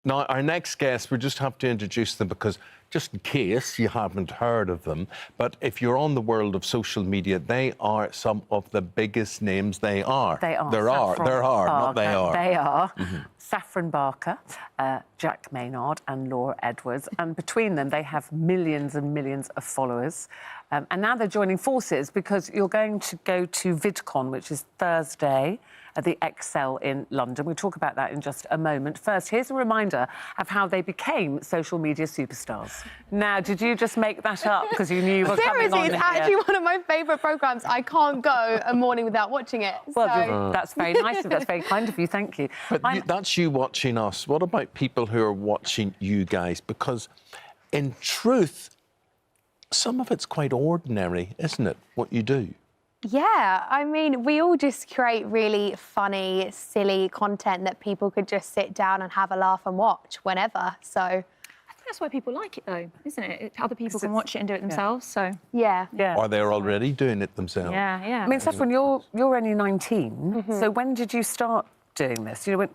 Now, our next guest, we just have to introduce them because, just in case you haven't heard of them, but if you're on the world of social media, they are some of the biggest names. They are. They are. There are, not they are. They are. Saffron Barker, Jack Maynard and Laura Edwards. And between them, they have millions and millions of followers. And now they're joining forces because you're going to go to VidCon, which is Thursday, at the Excel in London. We'll talk about that in just a moment. First, here's a reminder of how they became social media superstars. Now, did you just make that up because you knew you were coming on? Seriously, it's actually one of my favourite programmes. I can't go a morning without watching it. Well, that's very nice. That's very kind of you. Thank you. But that's you watching us. What about people who are watching you guys? Because, in truth, some of it's quite ordinary, isn't it, what you do? Yeah, I mean, we all just create really funny, silly content that people could just sit down and have a laugh and watch whenever, so... I think that's why people like it, though, isn't it? Other people can watch it and do it themselves, so... Yeah. Or they're already doing it themselves. Yeah, yeah. I mean, Saffron, you're only 19, so when did you start doing this? You know,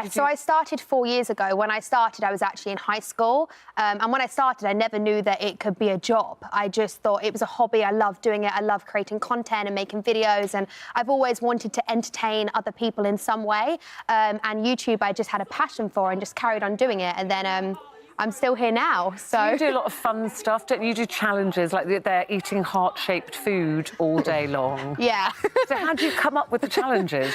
So I started 4 years ago. When I started, I was actually in high school. And when I started, I never knew that it could be a job. I just thought it was a hobby. I love doing it. I love creating content and making videos. And I've always wanted to entertain other people in some way. And YouTube, I just had a passion for and just carried on doing it. And then I'm still here now, so... You do a lot of fun stuff, don't you? You do challenges, like they're eating heart-shaped food all day long. Yeah. So how do you come up with the challenges?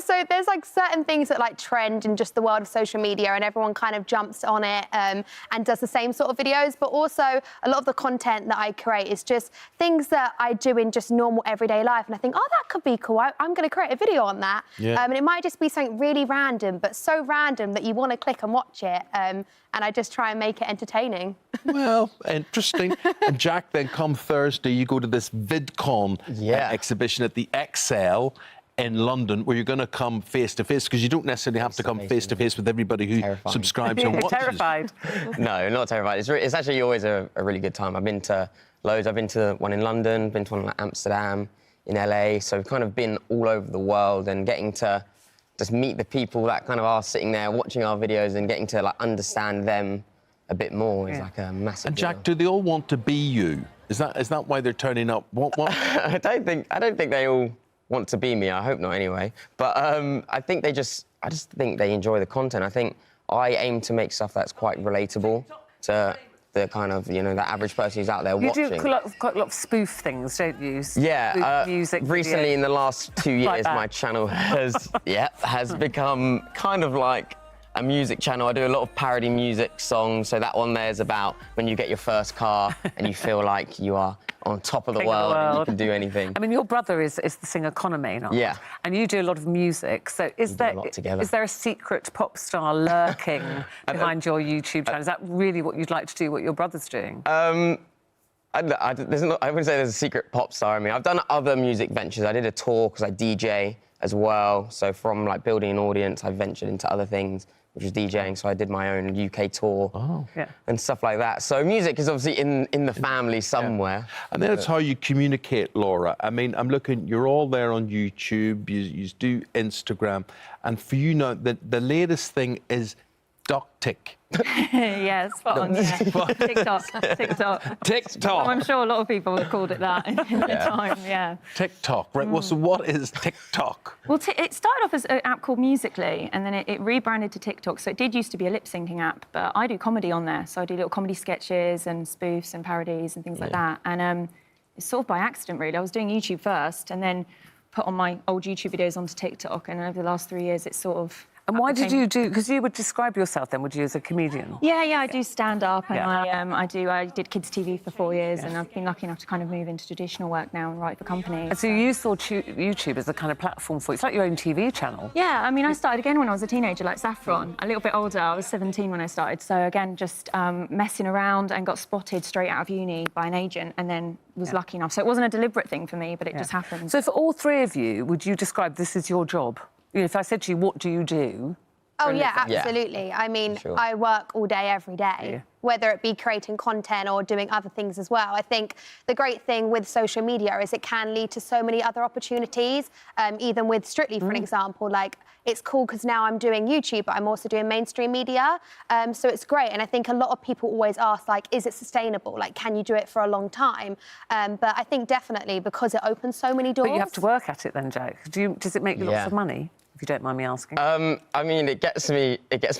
So there's, like, certain things that, like, trend in just the world of social media and everyone kind of jumps on it and does the same sort of videos, but also a lot of the content that I create is just things that I do in just normal everyday life, and I think, oh, that could be cool. I'm going to create a video on that. Yeah. And it might just be something really random, but so random that you want to click and watch it. And I just try and make it entertaining. Well, interesting. And Jack, then come Thursday, you go to this VidCon exhibition at the Excel in London, where you're going to come face-to-face, because you don't necessarily have to come face-to-face with everybody who subscribes and watches. Terrified? No, not terrified. It's actually always a really good time. I've been to loads. I've been to one in London, been to one in Amsterdam, in LA, so I've kind of been all over the world, and getting to just meet the people that kind of are sitting there watching our videos and getting to, like, understand them a bit more is like a massive And Jack, deal. do they all want to be you? Is that why they're turning up? What? I don't think they all want to be me. I hope not, anyway. But I think I just think they enjoy the content. I think I aim to make stuff that's quite relatable to the kind of, you know, the average person who's out there watching. You do quite a lot of spoof things, don't you? Yeah. Music recently, videos. in the last 2 years, Like that. my channel has become kind of like a music channel. I do a lot of parody music songs. So that one there's about when you get your first car and you feel like you are on top of the world and you can do anything. I mean, your brother is the singer Conor Maynard. Yeah. And you do a lot of music. So is there a secret pop star lurking behind your YouTube channel? Is that really what you'd like to do, what your brother's doing? I wouldn't say there's a secret pop star in me. I've done other music ventures. I did a tour because I DJ as well. So from, like, building an audience, I ventured into other things, which was DJing. So I did my own UK tour and stuff like that. So music is obviously in the family somewhere. Yeah. And then it's how you communicate, Laura. I mean, I'm looking, you're all there on YouTube, you do Instagram, and for you now, the latest thing is Tick. Yeah, spot on. Yeah. TikTok. TikTok. I'm sure a lot of people have called it that in the time, yeah. TikTok, right. Well, so what is TikTok? Well, it started off as an app called Musical.ly, and then it rebranded to TikTok. So it did used to be a lip-syncing app, but I do comedy on there. So I do little comedy sketches and spoofs and parodies and things like that. And it's sort of by accident, really. I was doing YouTube first and then put on my old YouTube videos onto TikTok, and over the last 3 years, it's sort of... And why did you do... Because you would describe yourself then, would you, as a comedian? Yeah, I do stand-up, and I did kids' TV for 4 years, and I've been lucky enough to kind of move into traditional work now and write for companies. And so you saw YouTube as a kind of platform for... It's like your own TV channel. Yeah, I mean, I started again when I was a teenager, like Saffron. A little bit older, I was 17 when I started. So, again, just messing around, and got spotted straight out of uni by an agent, and then was lucky enough. So it wasn't a deliberate thing for me, but it just happened. So for all three of you, would you describe this as your job? You know, if I said to you, what do you do? Oh, for a yeah, living? absolutely. I mean, sure. I work all day, every day, Yeah. whether it be creating content or doing other things as well. I think the great thing with social media is it can lead to so many other opportunities, even with Strictly, for an example. Like, it's cool because now I'm doing YouTube, but I'm also doing mainstream media. So it's great. And I think a lot of people always ask, like, is it sustainable? Like, can you do it for a long time? But I think definitely because it opens so many doors. But you have to work at it then, Jack. Does it make you lots Yeah. of money, if you don't mind me asking? I mean, it gets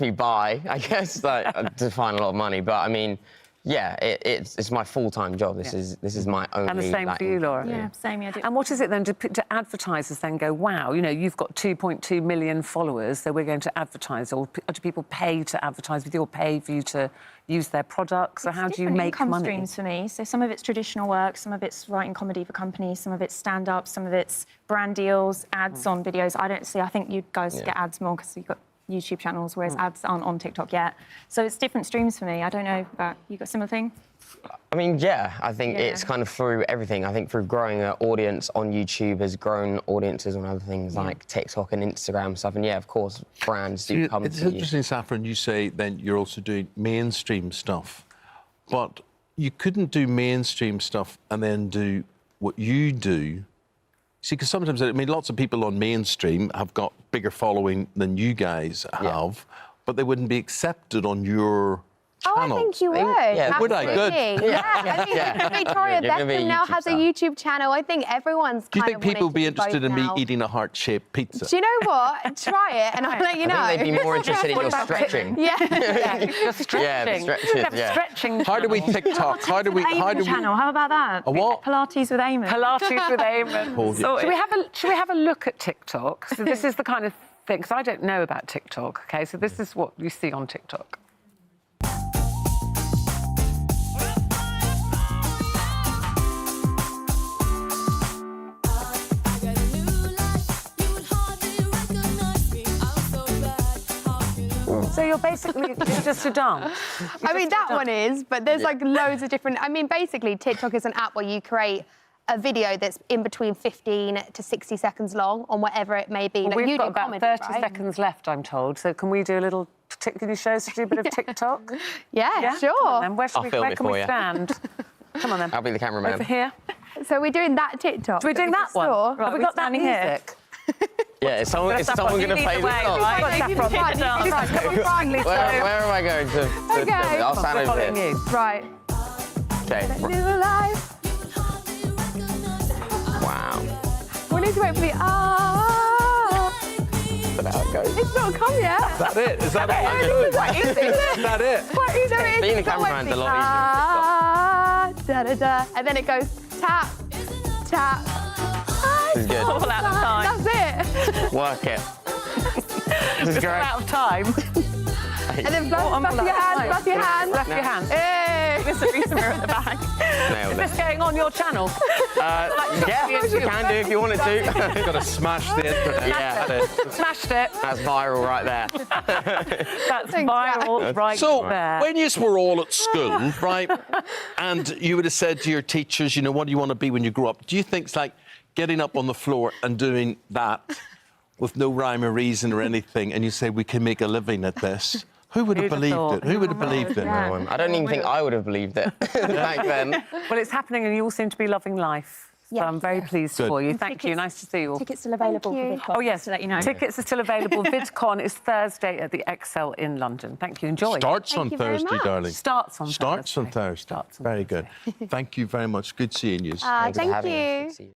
me by, I guess, like, to find a lot of money. But I mean, yeah, it's my full-time job. This is my only. And the same like, for you, Laura? Yeah, same. Yeah, And what is it then? Do advertisers then go, wow, you know, you've got 2.2 million followers, so we're going to advertise? Or do people pay to advertise with you or pay for you to use their products? Or how do you different make income money? streams for me. So some of it's traditional work, some of it's writing comedy for companies, some of it's stand-up, some of it's brand deals, ads on videos. I think you guys get ads more because you've got YouTube channels, whereas ads aren't on TikTok yet. So it's different streams for me. I don't know about you. Got a similar thing? I mean, yeah, I think it's kind of through everything. I think through growing an audience on YouTube has grown audiences on other things like TikTok and Instagram stuff. And yeah, of course, brands do come It's to you. interesting, Saffron, you say then you're also doing mainstream stuff, but you couldn't do mainstream stuff and then do what you do. See, because sometimes, I mean, lots of people on mainstream have got bigger following than you guys have, but they wouldn't be accepted on your channel. Oh, I think you would. yeah. Would I? Good. Absolutely. Yeah, I mean, Victoria You're gonna be a Beckham now YouTube has a star. YouTube channel. I think everyone's Do you kind think of people would be wanting to do interested in both me now. eating a heart-shaped pizza? Do you know what? Try it and I'll let you know. I think they'd be more interested in your stretching. Yeah. The stretching. Yeah, the stretches, We have a yeah. stretching How do we channel. TikTok? How do we channel? How about that? A what? Pilates with Eamonn. Pilates with Eamonn. Hold it. Should we have a look at TikTok? So this is the kind of thing, because I don't know about TikTok, OK? So this is what you see on TikTok. So you're basically, it's just a dance. I mean, that one is, but there's like loads of different... I mean, basically, TikTok is an app where you create a video that's in between 15 to 60 seconds long on whatever it may be. Well, Like, we've you got do about comedy, 30 right? seconds left, I'm told. So can we do a little... Can you show us to do a bit of TikTok? Yeah, sure. Come on, then. Where I'll film where it can for we you. stand? Come on, then. I'll be the cameraman. Over here. So we're doing that TikTok. So we're doing that one. saw. Have we got that music? Yeah, is someone going to play this song? Where am I going to Okay. I'll stand over Following here. you. Right. Okay. New life. Wow. We need to wait for the That's how it goes. It's not come yet. Is that it? Is that it? It's quite easy. Is that it? Quite easy. No, it is. Being a It's not cameraman's waiting. a lot Da da da, and then it goes tap, tap. This is good. All out of time. That's it. Work it. This is We're great. out of time. And then flap your hands, flap your hands. Flap your hands. Hey. There's a reason we're at the back. Nailed Is it. this going on your channel? Yeah, you can do if you wanted to. You've got to smash the internet. Yeah, Smashed it. that's viral right there. That's Thanks, viral right So, there. when you were all at school, right, and you would have said to your teachers, you know, what do you want to be when you grow up? Do you think it's like getting up on the floor and doing that with no rhyme or reason or anything, and you say, we can make a living at this? Who would have Who'd have believed thought? it? Who would have believed it? Yeah. No one. I don't even think I would have believed it back then. Well, it's happening and you all seem to be loving life. So Yeah. I'm very pleased Good. for you. Thank you. Nice to see you all. Tickets still available Thank you. for VidCon. Oh, yes. To let you know. Tickets are still available. VidCon is Thursday at the Excel in London. Thank you. Enjoy. Starts on Thank you very Thursday, much. darling. Starts on Starts on Thursday. Thursday. Starts on Very Thursday. good. Thank you very much. Good seeing you. Thank Having you. See you.